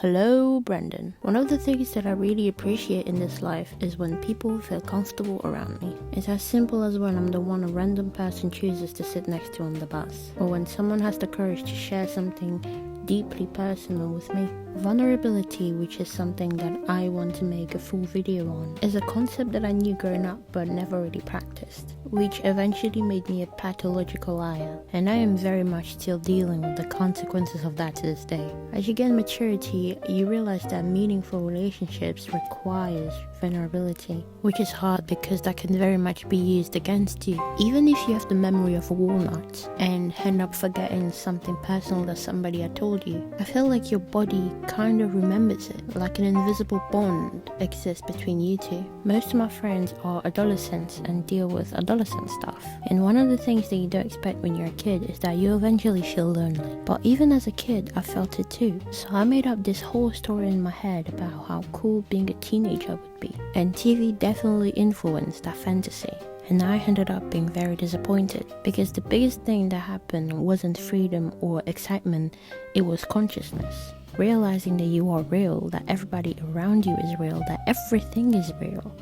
Hello, Brendan. One of the things that I really appreciate in this life is when people feel comfortable around me. It's as simple as when I'm the one a random person chooses to sit next to on the bus, or when someone has the courage to share something deeply personal with me. Vulnerability, which is something that I want to make a full video on, is a concept that I knew growing up but never really practiced, which eventually made me a pathological liar, and I am very much still dealing with the consequences of that to this day. As you gain maturity, you realize that meaningful relationships requires vulnerability, which is hard because that can very much be used against you. Even if you have the memory of a walnut and end up forgetting something personal that somebody had told you, I feel like your body kind of remembers it, like an invisible bond exists between you two. Most of my friends are adolescents and deal with adolescent stuff, and one of the things that you don't expect when you're a kid is that you eventually feel lonely. But even as a kid, I felt it too, so I made up this whole story in my head about how cool being a teenager would be, and TV definitely influenced that fantasy. And I ended up being very disappointed because the biggest thing that happened wasn't freedom or excitement, it was consciousness. Realizing that you are real, that everybody around you is real, that everything is real.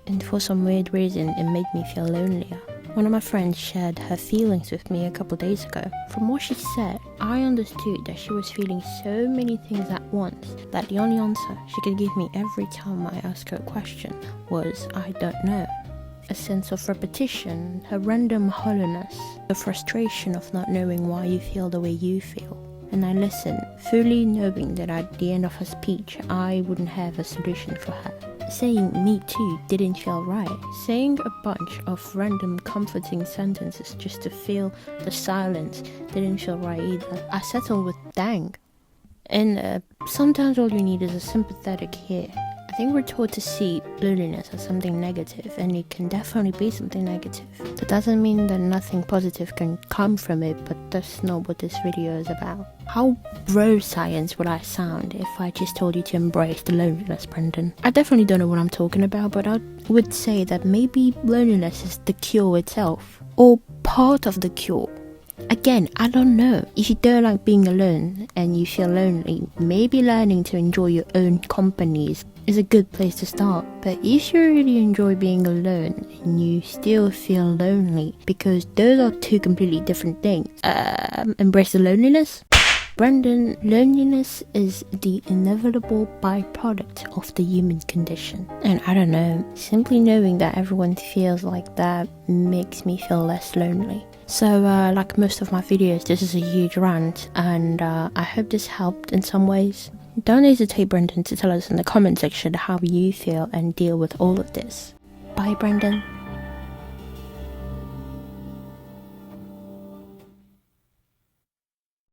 And for some weird reason, it made me feel lonelier. One of my friends shared her feelings with me a couple days ago. From what she said, I understood that she was feeling so many things at once that the only answer she could give me every time I asked her a question was, I don't know. A sense of repetition, a random hollowness, the frustration of not knowing why you feel the way you feel. And I listened, fully knowing that at the end of her speech, I wouldn't have a solution for her. Saying me too didn't feel right. Saying a bunch of random comforting sentences just to fill the silence didn't feel right either. I settled with dang. And sometimes all you need is a sympathetic ear. I think we're taught to see loneliness as something negative, and it can definitely be something negative. That doesn't mean that nothing positive can come from it, but that's not what this video is about. How bro science would I sound if I just told you to embrace the loneliness, Brendan? I definitely don't know what I'm talking about, but I would say that maybe loneliness is the cure itself, or part of the cure. Again, I don't know. If you don't like being alone and you feel lonely, maybe learning to enjoy your own company is a good place to start. But if you really enjoy being alone and you still feel lonely, because those are two completely different things, embrace the loneliness? Brendan, loneliness is the inevitable byproduct of the human condition. And I don't know, simply knowing that everyone feels like that makes me feel less lonely. So like most of my videos, this is a huge rant, and I hope this helped in some ways. Don't hesitate, Brendan, to tell us in the comment section how you feel and deal with all of this. Bye, Brendan.